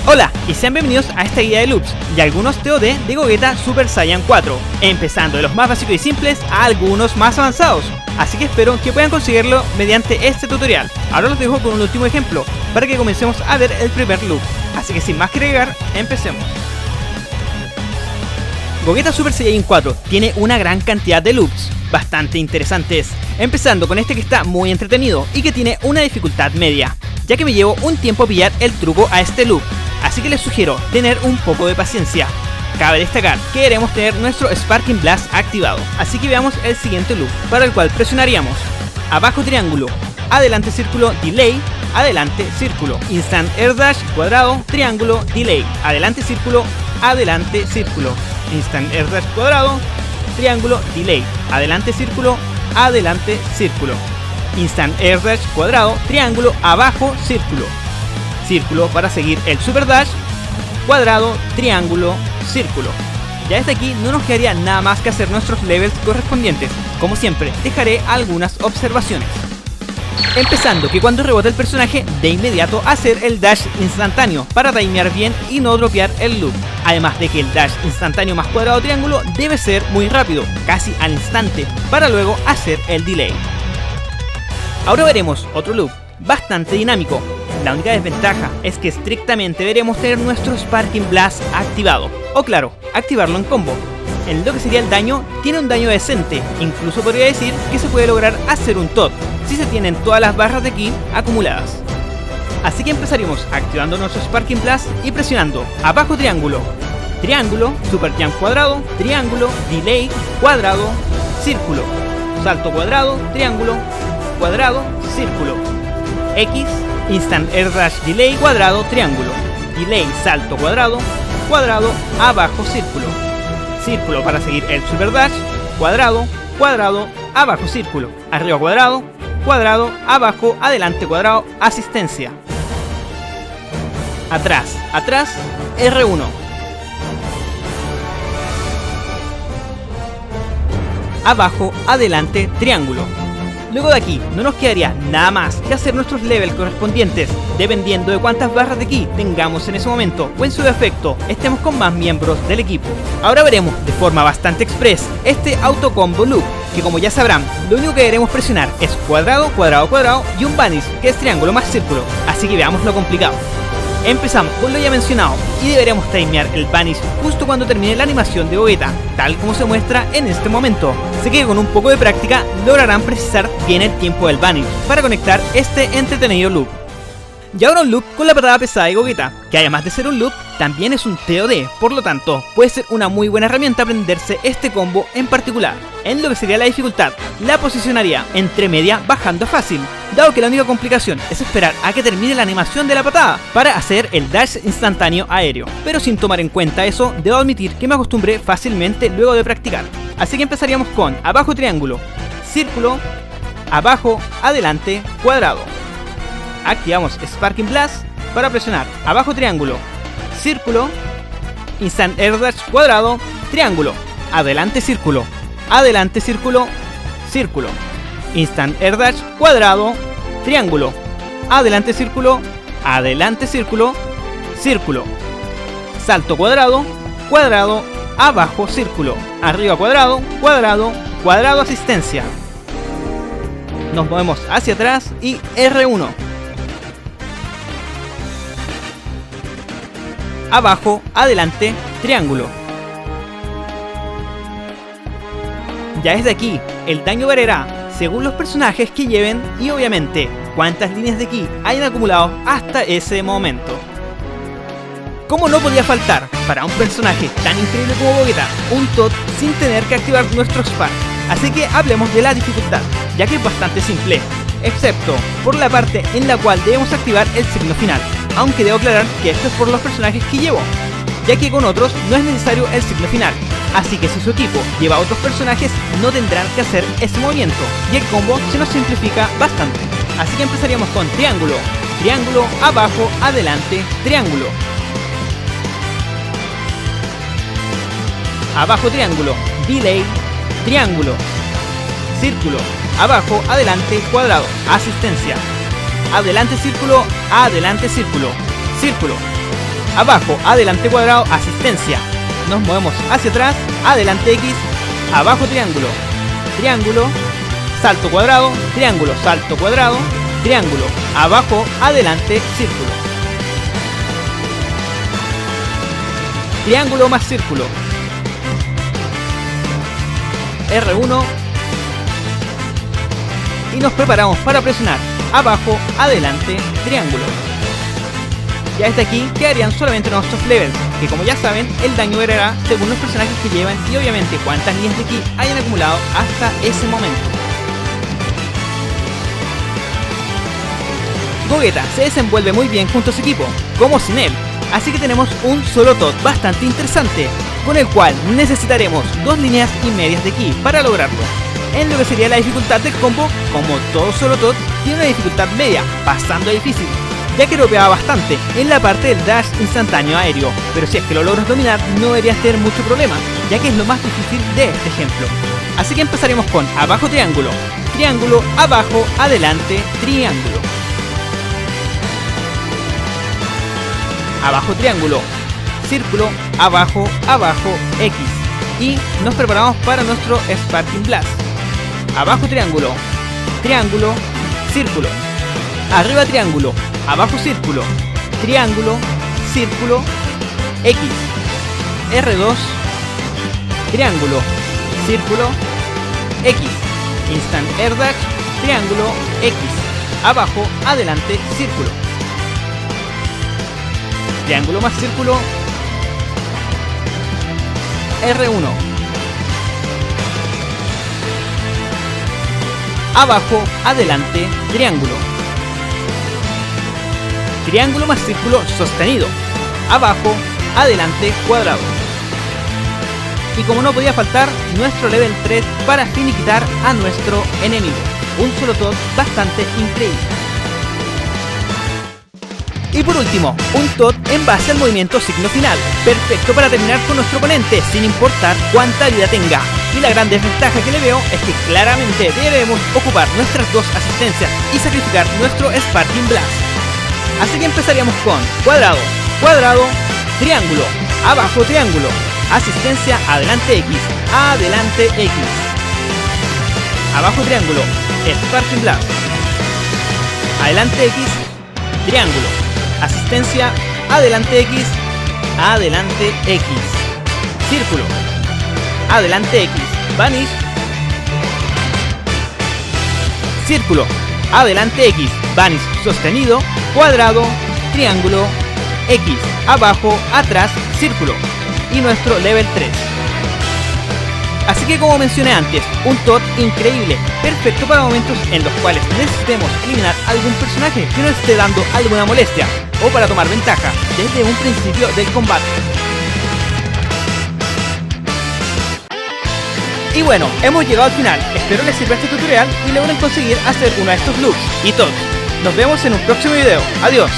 Hola y sean bienvenidos a esta guía de loops y algunos TOD de Gogeta Super Saiyan 4, empezando de los más básicos y simples a algunos más avanzados, así que espero que puedan conseguirlo mediante este tutorial. Ahora los dejo con un último ejemplo para que comencemos a ver el primer loop, así que sin más que agregar, empecemos. Gogeta Super Saiyan 4 tiene una gran cantidad de loops, bastante interesantes, empezando con este que está muy entretenido y que tiene una dificultad media, ya que me llevo un tiempo a pillar el truco a este loop, así que les sugiero tener un poco de paciencia. Cabe destacar que queremos tener nuestro Sparking Blast activado, así que veamos el siguiente loop, para el cual presionaríamos abajo triángulo, adelante círculo, delay, adelante círculo, instant air dash, cuadrado, triángulo, delay, adelante círculo, instant air dash cuadrado, triángulo, delay, adelante círculo, instant air dash cuadrado, triángulo, abajo círculo, círculo para seguir el super dash, cuadrado, triángulo, círculo. Ya desde aquí no nos quedaría nada más que hacer nuestros levels correspondientes. Como siempre, dejaré algunas observaciones. Empezando que cuando rebote el personaje, de inmediato hacer el dash instantáneo para timear bien y no dropear el loop. Además de que el dash instantáneo más cuadrado triángulo debe ser muy rápido, casi al instante, para luego hacer el delay. Ahora veremos otro loop, bastante dinámico. La única desventaja es que estrictamente deberemos tener nuestro Sparking Blast activado, o claro, activarlo en combo. En lo que sería el daño, tiene un daño decente, incluso podría decir que se puede lograr hacer un TOD, si se tienen todas las barras de ki acumuladas. Así que empezaríamos activando nuestro Sparking Blast y presionando abajo triángulo, triángulo, super jump cuadrado, triángulo, delay, cuadrado, círculo, salto cuadrado, triángulo, cuadrado, círculo, X, instant air dash delay, cuadrado, triángulo, delay, salto cuadrado, cuadrado, abajo círculo, círculo para seguir el super dash, cuadrado, cuadrado, abajo círculo, arriba cuadrado, cuadrado, abajo, adelante cuadrado, asistencia, atrás, atrás, R1, abajo, adelante, triángulo. Luego de aquí no nos quedaría nada más que hacer nuestros levels correspondientes, dependiendo de cuántas barras de ki tengamos en ese momento o en su defecto estemos con más miembros del equipo. Ahora veremos de forma bastante express este autocombo loop, que como ya sabrán, lo único que deberemos presionar es cuadrado, cuadrado, cuadrado y un vanish, que es triángulo más círculo, así que veamos lo complicado. Empezamos con lo ya mencionado y deberemos timear el vanish justo cuando termine la animación de Gogeta, tal como se muestra en este momento. Sé que con un poco de práctica lograrán precisar bien el tiempo del vanish para conectar este entretenido loop. Y ahora un loop con la patada pesada de Gogeta, que además de ser un loop, también es un TOD, por lo tanto, puede ser una muy buena herramienta aprenderse este combo en particular. En lo que sería la dificultad, la posicionaría entre media bajando a fácil, dado que la única complicación es esperar a que termine la animación de la patada para hacer el dash instantáneo aéreo. Pero sin tomar en cuenta eso, debo admitir que me acostumbré fácilmente luego de practicar. Así que empezaríamos con abajo triángulo, círculo, abajo, adelante, cuadrado. Activamos Sparking Blast para presionar abajo triángulo, círculo, instant air dash cuadrado, triángulo, adelante círculo, círculo, instant air dash cuadrado, triángulo, adelante círculo, círculo, salto cuadrado, cuadrado, abajo círculo, arriba cuadrado, cuadrado, cuadrado asistencia. Nos movemos hacia atrás y R1. Abajo, adelante, triángulo. Ya desde aquí, el daño variará según los personajes que lleven y obviamente cuántas líneas de ki hayan acumulado hasta ese momento. Como no podía faltar para un personaje tan increíble como Gogeta, un TOD sin tener que activar nuestro Spark. Así que hablemos de la dificultad, ya que es bastante simple, excepto por la parte en la cual debemos activar el signo final. Aunque debo aclarar que esto es por los personajes que llevo, ya que con otros no es necesario el signo final, así que si su equipo lleva a otros personajes no tendrán que hacer ese movimiento, y el combo se nos simplifica bastante. Así que empezaríamos con triángulo, triángulo, abajo, adelante, triángulo, abajo triángulo, delay, triángulo, círculo, abajo, adelante, cuadrado, asistencia, adelante círculo, adelante círculo, círculo. Abajo, adelante cuadrado, asistencia. Nos movemos hacia atrás, adelante X, abajo triángulo, triángulo, salto cuadrado, triángulo, salto cuadrado, triángulo, abajo, adelante, círculo. Triángulo más círculo. R1. Y nos preparamos para presionar abajo, adelante, triángulo. Ya desde aquí quedarían solamente nuestros levels, que como ya saben, el daño variará según los personajes que llevan y obviamente cuántas líneas de ki hayan acumulado hasta ese momento. Gogeta se desenvuelve muy bien junto a su equipo, como sin él, así que tenemos un solo tot bastante interesante, con el cual necesitaremos 2 líneas y medias de ki para lograrlo. En lo que sería la dificultad del combo, como todo solo tot, tiene una dificultad media, pasando a difícil, ya que dropeaba bastante en la parte del dash instantáneo aéreo, pero si es que lo logras dominar no deberías tener mucho problema, ya que es lo más difícil de este ejemplo. Así que empezaremos con abajo triángulo, triángulo, abajo, adelante, triángulo. Abajo triángulo, círculo, abajo, abajo, X. Y nos preparamos para nuestro Sparking Blast. Abajo triángulo, triángulo, círculo. Arriba triángulo, abajo círculo, triángulo, círculo, X. R2, triángulo, círculo, X. Instant Air Dash, triángulo, X. Abajo, adelante, círculo. Triángulo más círculo, R1. Abajo, adelante, triángulo. Triángulo más círculo sostenido. Abajo, adelante, cuadrado. Y como no podía faltar, nuestro level 3 para finiquitar a nuestro enemigo. Un solo tot bastante increíble. Y por último, un tot en base al movimiento signo final, perfecto para terminar con nuestro oponente sin importar cuánta vida tenga. Y la gran desventaja que le veo es que claramente debemos ocupar nuestras 2 asistencias y sacrificar nuestro Sparking Blast. Así que empezaríamos con cuadrado, cuadrado, triángulo, abajo triángulo, asistencia, adelante X, adelante X. Abajo triángulo, Sparking Blast. Adelante X, triángulo. Asistencia, adelante X, adelante X. Círculo, adelante X, vanish. Círculo, adelante X, vanish sostenido, cuadrado, triángulo, X, abajo, atrás, círculo. Y nuestro level 3. Así que como mencioné antes, un tot increíble, perfecto para momentos en los cuales necesitemos eliminar algún personaje que nos esté dando alguna molestia, o para tomar ventaja desde un principio del combate. Y bueno, hemos llegado al final, espero les sirva este tutorial y logren conseguir hacer uno de estos looks y todos. Nos vemos en un próximo video, adiós.